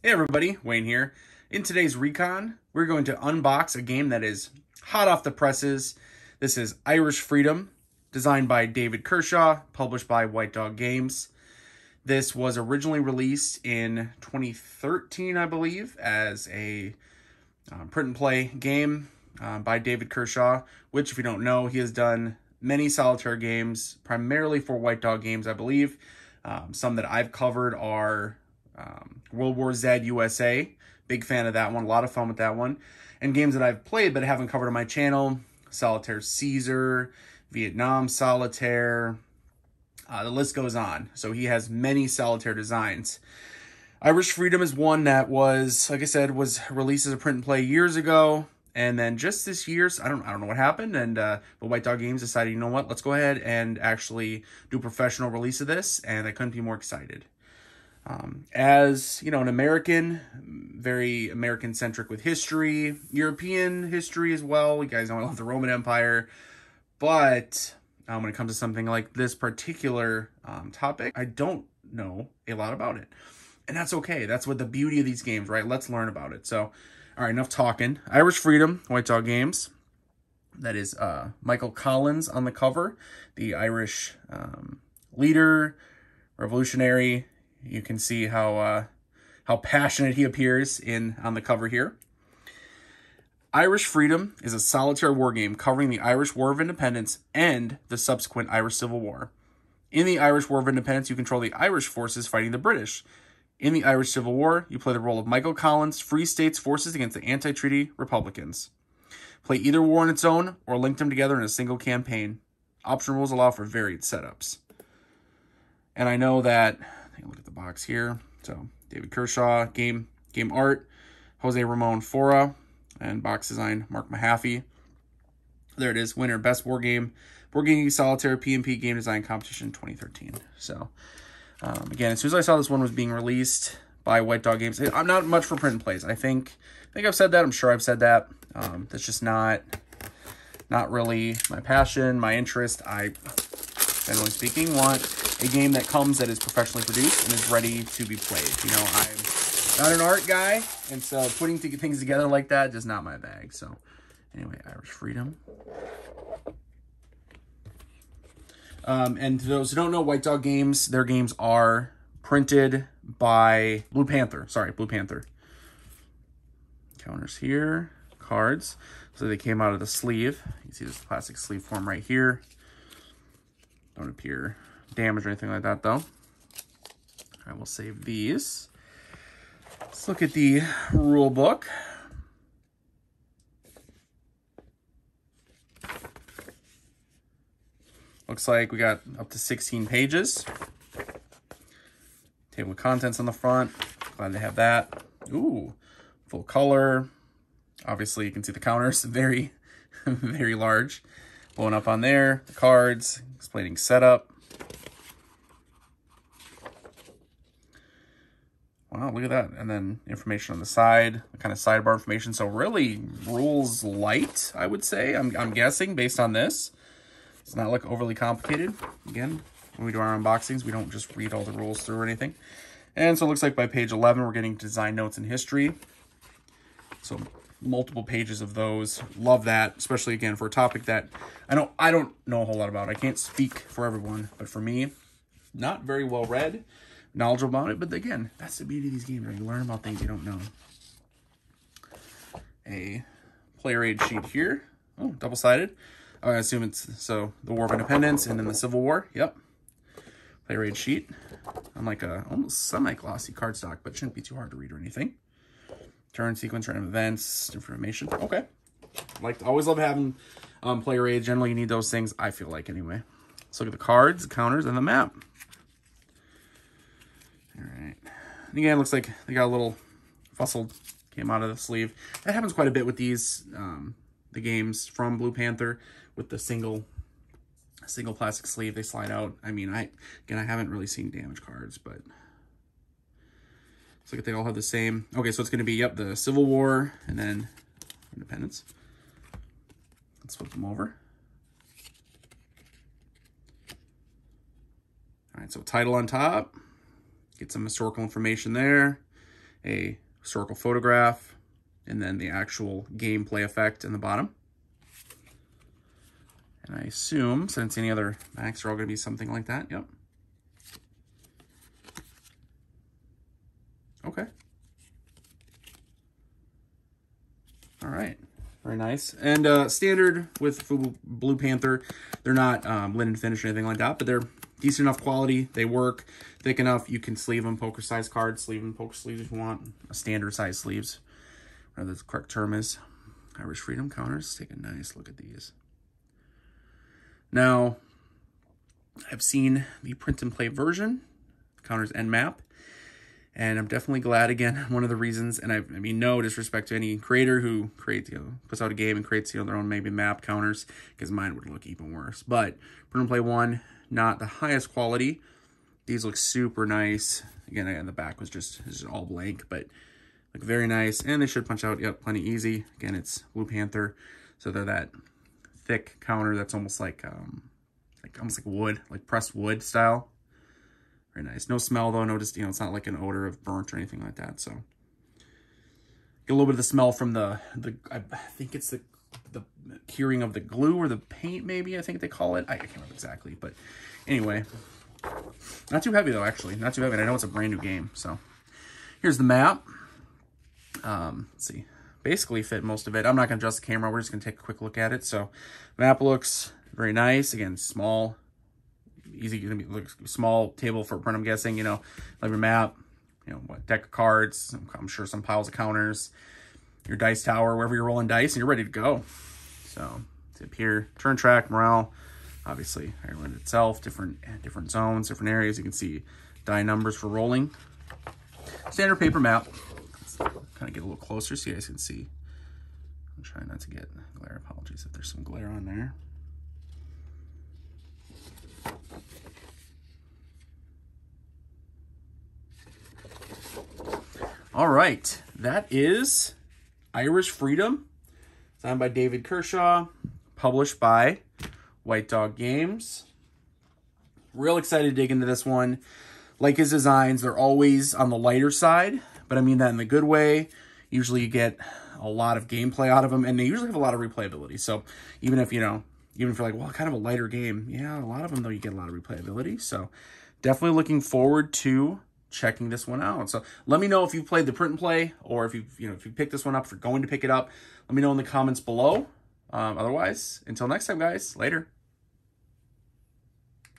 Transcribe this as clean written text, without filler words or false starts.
Hey everybody, Wayne here. In today's Recon, we're going to unbox a game that is hot off the presses. This is Irish Freedom, designed by David Kershaw, published by White Dog Games. This was originally released in 2013, I believe, as a print and play game by David Kershaw, which, if you don't know, he has done many solitaire games, primarily for White Dog Games, I believe. Some that I've covered are World War Z USA. Big fan of that one. A lot of fun with that one. And games that I've played but haven't covered on my channel. Solitaire Caesar, Vietnam Solitaire. The list goes on. So he has many solitaire designs. Irish Freedom is one that was, like I said, was released as a print and play years ago. And then just this year, I don't know what happened, and but White Dog Games decided, you know what, let's go ahead and actually do a professional release of this, and I couldn't be more excited. As, you know, an American, very American-centric with history, European history as well. You guys know I love the Roman Empire. But when it comes to something like this particular topic, I don't know a lot about it. And that's okay. That's what the beauty of these games, right? Let's learn about it. So, all right, enough talking. Irish Freedom, White Dog Games. That is Michael Collins on the cover. The Irish leader, revolutionary. You can see how passionate he appears on the cover here. Irish Freedom is a solitaire war game covering the Irish War of Independence and the subsequent Irish Civil War. In the Irish War of Independence, you control the Irish forces fighting the British. In the Irish Civil War, you play the role of Michael Collins' Free States forces against the anti-treaty Republicans. Play either war on its own or link them together in a single campaign. Option rules allow for varied setups. And I know that, take a look at the box here. So, David Kershaw, game art, Jose Ramon Fora, and box design, Mark Mahaffey. There it is, winner, best war game solitaire P&P game design competition 2013. So, again, as soon as I saw this one was being released by White Dog Games, I'm not much for print and plays. I think I've said that. I'm sure I've said that. That's just not really my passion, my interest. I, generally speaking, want a game that comes that is professionally produced and is ready to be played. You know, I'm not an art guy, and so putting things together like that is just not my bag. So, anyway, Irish Freedom. And to those who don't know, White Dog Games, their games are printed by Blue Panther. Sorry, Blue Panther. Counters here, cards. So they came out of the sleeve. You can see this plastic sleeve form right here. Don't appear damaged or anything like that, though. I will save these. Let's look at the rule book. Looks like we got up to 16 pages. Table of contents on the front. Glad to have that. Ooh, full color. Obviously, you can see the counters. Very, very large. Blowing up on there. The cards. Explaining setup. Wow, look at that. And then information on the side. Kind of sidebar information. So really, rules light, I would say. I'm guessing, based on this. It's not like overly complicated. Again, when we do our unboxings, we don't just read all the rules through or anything. And so it looks like by page 11, we're getting design notes and history. So multiple pages of those. Love that, especially again for a topic that I don't know a whole lot about. I can't speak for everyone, but for me, not very well read, knowledgeable about it. But again, that's the beauty of these games, right? You learn about things you don't know. A player aid sheet here. Oh, double-sided. I assume it's, so, the War of Independence and then the Civil War. Yep. Player aid sheet. On like a almost semi-glossy cardstock, but shouldn't be too hard to read or anything. Turn, sequence, random events, information. Okay. Always love having player aid. Generally, you need those things, I feel like, anyway. Let's look at the cards, the counters, and the map. All right. And again, looks like they got a little fussel came out of the sleeve. That happens quite a bit with these, the games from Blue Panther, with the single plastic sleeve. They slide out. I mean, I haven't really seen damaged cards, but looks like they all have the same. Okay, so it's going to be, yep, the Civil War and then Independence. Let's flip them over. All right, so title on top. Get some historical information there. a historical photograph, and then the actual gameplay effect in the bottom. And I assume, since any other backs are all going to be something like that, yep. Okay. All right. Very nice. And standard with Blue Panther, they're not linen finish or anything like that, but they're decent enough quality. They work thick enough. You can sleeve them, poker size cards, sleeve them, poker sleeves if you want. Standard size sleeves, whatever the correct term is. Irish Freedom counters. Take a nice look at these. Now, I've seen the print and play version, counters and map. And I'm definitely glad, again, one of the reasons, and I mean, no disrespect to any creator who creates, puts out a game and creates, their own maybe map counters, because mine would look even worse. But print and play one, not the highest quality. These look super nice. Again, the back was just all blank, but look very nice. And they should punch out, yep, plenty easy. Again, it's Blue Panther, so they're that thick counter that's almost like wood, like pressed wood style. Very nice. No smell though. No, just, it's not like an odor of burnt or anything like that. So get a little bit of the smell from I think it's the curing of the glue or the paint, maybe, I think they call it. I can't remember exactly, but anyway, not too heavy though, actually. Not too heavy. And I know it's a brand new game. So here's the map. Let's see. Basically fit most of it. I'm not going to adjust the camera. We're just going to take a quick look at it. So map looks very nice. Again, small. Easy, gonna be small table footprint, I'm guessing, like your map, what deck of cards, I'm sure some piles of counters, your dice tower, wherever you're rolling dice, and you're ready to go. So tip here, turn track, morale, obviously Ireland itself, different zones, different areas. You can see die numbers for rolling. Standard paper map. Let's kind of get a little closer so you guys can see. I'm trying not to get glare. Apologies if there's some glare on there. All right, that is Irish Freedom, designed by David Kershaw, published by White Dog Games. Real excited to dig into this one. Like his designs, they're always on the lighter side, but I mean that in the good way. Usually you get a lot of gameplay out of them, and they usually have a lot of replayability. So even if, even if you're like, well, kind of a lighter game, yeah, a lot of them, though, you get a lot of replayability. So definitely looking forward to checking this one out. So let me know if you played the print and play, or if if you picked this one up, if you're going to pick it up. Let me know in the comments below. Otherwise, until next time, guys, later.